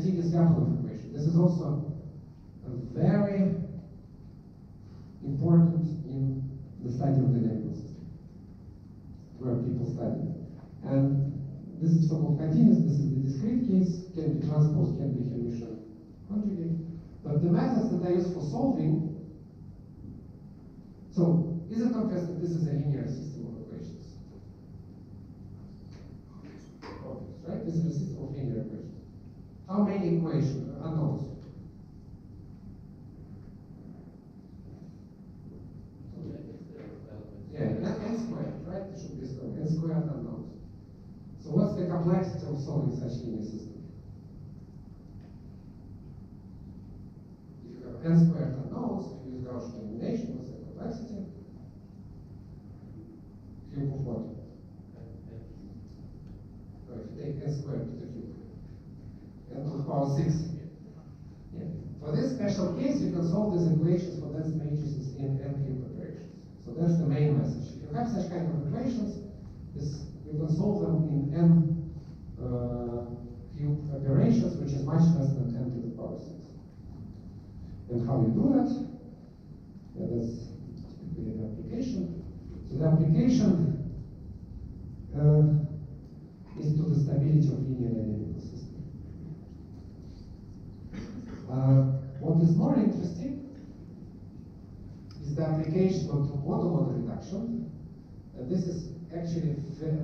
continuous Lyapunov equation. This is also very important in the study of the dynamical system, where people study it. And this is so-called continuous. This is the discrete case, can be transposed, can be Hermitian conjugate. But the methods that I use for solving, so is it obvious that this is a linear system of equations? Obvious, right? This is a system of linear equations. How many equations, unknowns? Yeah, n squared, right? It should be so. N squared unknowns. So what's the complexity of solving such linear system? If you have n squared unknowns, if you use Gaussian elimination, what's the complexity? Cube of what? No, if you take n squared to the cube, n to the power 6. Yeah. For this special case, you can solve these equations for dense matrices in n cube operations. So that's the main message. If you have such kind of equations, you can solve them in n cube operations, which is much less than n to the power 6. And how you do that? Yeah, that's typically the application. So the application is to the stability of linear dynamical system. What is more interesting is the application of modular reduction. And this is actually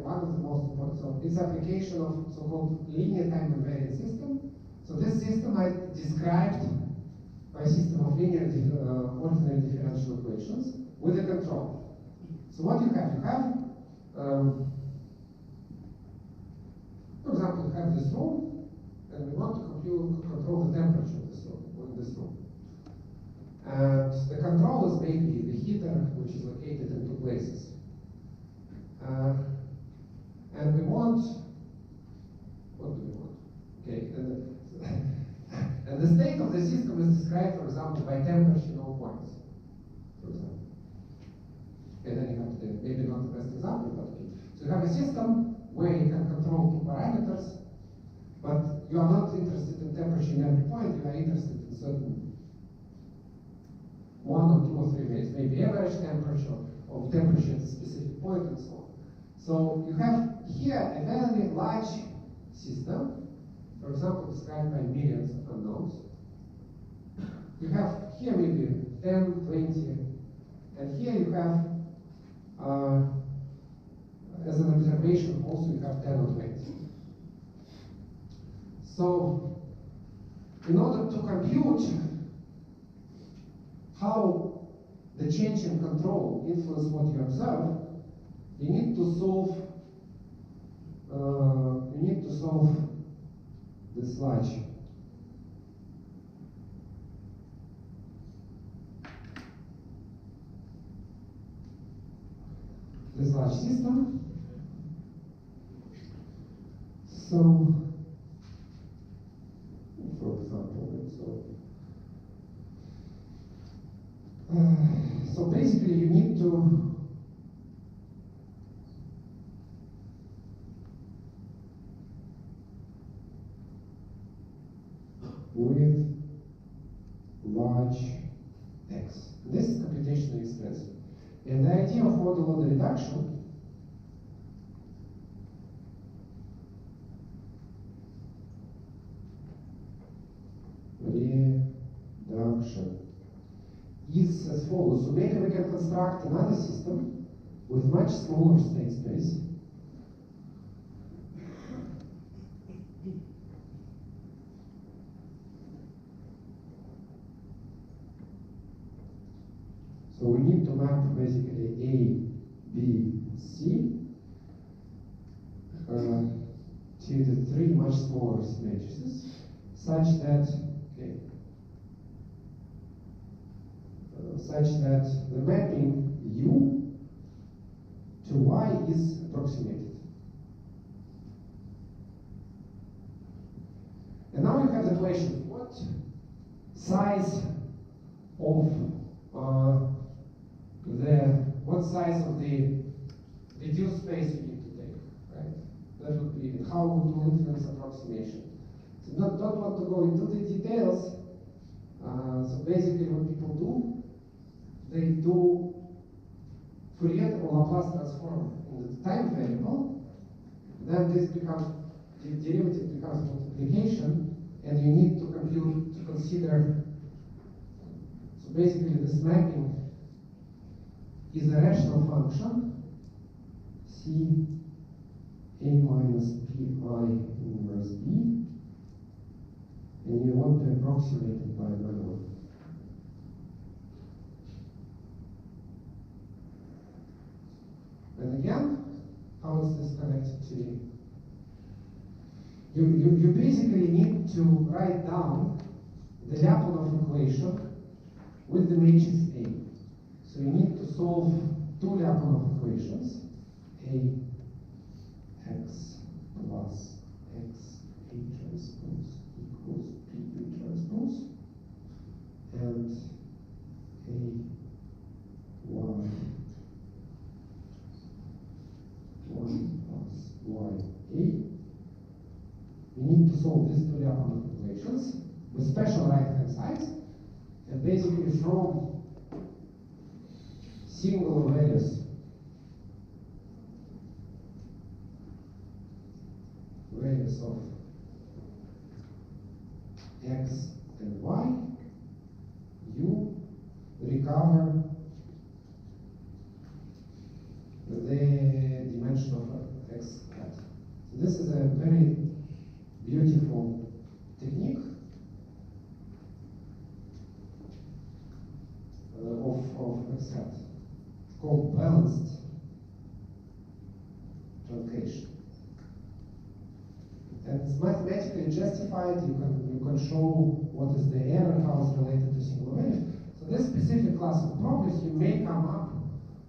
one of the most important. So it's application of so-called linear time invariant system. So this system I described by system of linear ordinary differential equations with a control. So what you have? You have, for example, you have this room, and we want to control the temperature of this room, or in this room. And the control is maybe the heater, which is located in two places. And we want, what do we want? Okay, and the state of the system is described, for example, by temperature in all points, for example. And then you have to, maybe not the best example, but okay. So you have a system where you can control two parameters, but you are not interested in temperature in every point, you are interested in certain one or two or three ways, maybe average temperature or temperature at a specific point and so on. So you have here a very large system, for example, described by millions of unknowns. You have here maybe 10, 20, and here you have, as an observation, also you have 10 or 20. So, in order to compute how the change in control influences what you observe, you need to solve this large system. So, for example, so basically you need to with large x. This is computationally expensive. And the idea of modular reduction is as follows. So maybe we can construct another system with much smaller state space. So we need to map basically A, B, C to the three much smaller matrices, such that the mapping U to Y is approximated. And now you have the question: what size of the reduced space you need to take, right? That would be how would you influence approximation. So don't want to go into the details. So basically what people do, they do Fourier or Laplace transform in the time variable. Then this becomes, the derivative becomes multiplication, and you need to compute, to consider, so basically this mapping is a rational function, C A minus Pi inverse B, and you want to approximate it by value. And again, how is this connected to you basically need to write down the Lyapunov equation with the matrix A. So you need to solve two Lyapunov equations, A x plus x A transpose equals B transpose, and A y 1 plus y A. We need to solve these two Lyapunov equations with special right-hand sides, and basically from single values of x and y, you recover the dimension of x hat. So this is a very beautiful technique of x hat called balanced truncation. And it's mathematically justified. You can show what is the error, how it's related to single values. So this specific class of problems, you may come up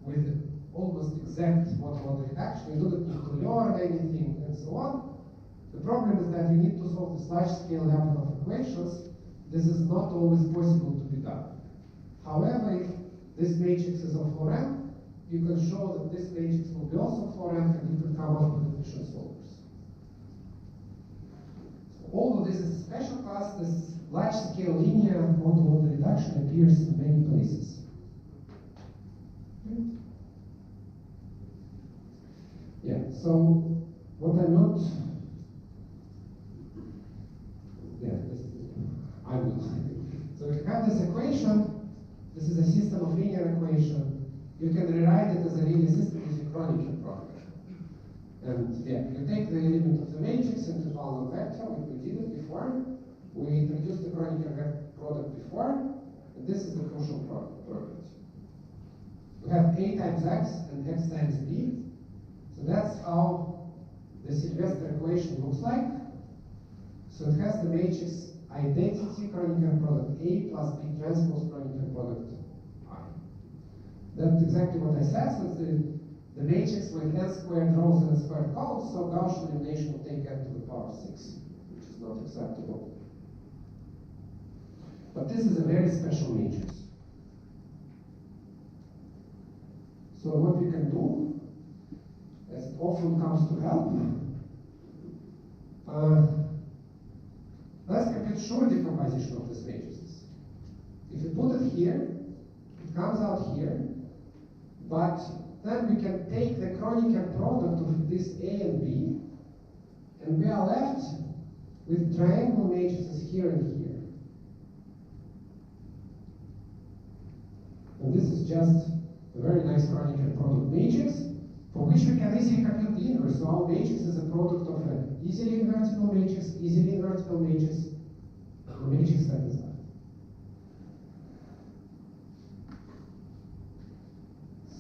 with almost exact one-to-one reduction. You don't need to learn anything and so on. The problem is that you need to solve this large-scale Lyapunov equations. This is not always possible to be done. However, if this matrix is of Laurent, you can show that this matrix will be also Laurent, and you can come up with efficient solvers. Although this is a special class, this large-scale linear one-to-one reduction appears in many places. Yeah, so what I'm not, I will. So if you have this equation, this is a system of linear equation, you can rewrite it as a linear system using Kronecker product. And yeah, you take the element of the matrix into Wallen vector, we did it before. We introduced the Kronecker product before, and this is the crucial property. We have A times X and X times B. So that's how the Sylvester equation looks like. So it has the matrix identity Kronecker product A plus B transpose Kronecker product I. That's exactly what I said. So it's the matrix with n squared rows and n squared columns, so Gaussian elimination will take n to the power 6, which is not acceptable. But this is a very special matrix. So what we can do, as it often comes to help, let's compute Schur decomposition of these matrices. If you put it here, it comes out here, but then we can take the Kronecker product of this A and B, and we are left with triangle matrices here and here. And this is just a very nice Kronecker product matrix, for which we can easily compute the inverse. So our matrix is a product of an easily invertible matrix, the matrix that is left.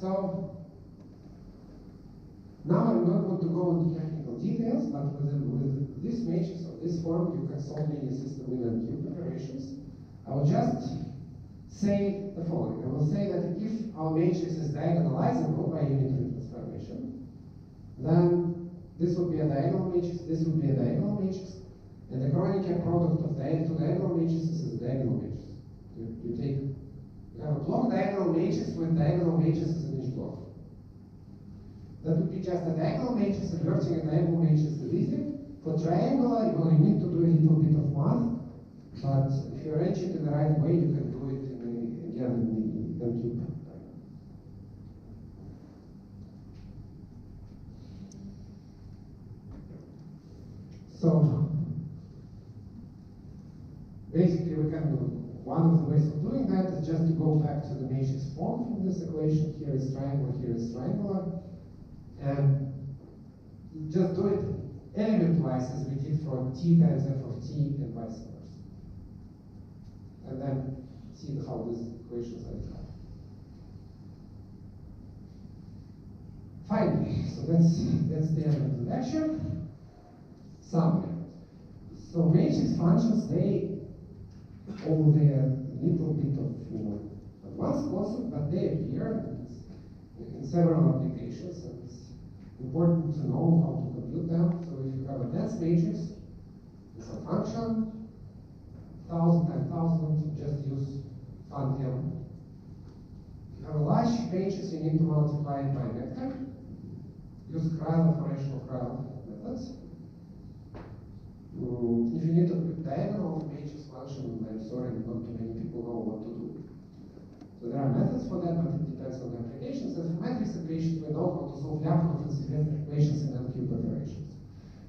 So now I'm not going to go into technical details, but with this matrix or this form, you can solve linear system with and cube operations. I will just say the following. I will say that if our matrix is diagonalizable by unitary transformation, then this would be a diagonal matrix, this would be a diagonal matrix, and the Kronecker product of two diagonal matrices is a diagonal matrix. You have a block diagonal matrix with diagonal matrices in each block. That would be just a diagonal matrix, inverting a diagonal matrix is easy. For triangular, well, you need to do a little bit of math, but if you arrange it in the right way, you can do it again in the cube. So basically, we can do one of the ways of doing that is just to go back to the matrix form from this equation. Here is triangular, here is triangular, and just do it element-wise as we did for t times f of t and vice versa. And then see how these equations are defined. Finally, so that's the end of the lecture. Summary. So matrix functions, they owe their little bit of advanced concept, but they appear in several applications, and it's important to know how to compute them. So if you have a dense matrix, it's a function, 1,000 times 1,000, just use fun m. If you have a large matrix, you need to multiply it by a vector. Use Krylov or rational Krylov methods. If you need to put diagonal of matrix function, I'm sorry, not too many people know what to do. So there are methods for that, but it depends on the applications. And for matrix equations, we know how to solve Lyapunov and symmetric equations in n-cube operations.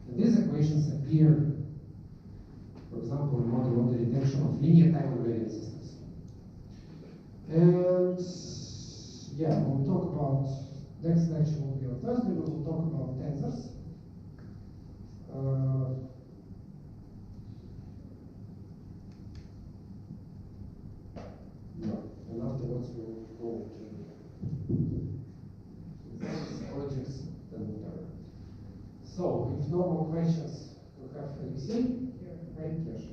And these equations appear, for example, in model of the reduction of linear time invariant systems. And yeah, we'll talk about, next lecture will be on Thursday, but we'll talk about tensors. And afterwards we'll go to projects and whatever. So, if no more questions, we have Alexei. Right, yes.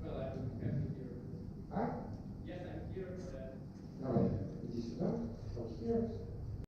Well, I'm happy here. Ah? Yes, I'm here for that. Давай, иди сюда, from here.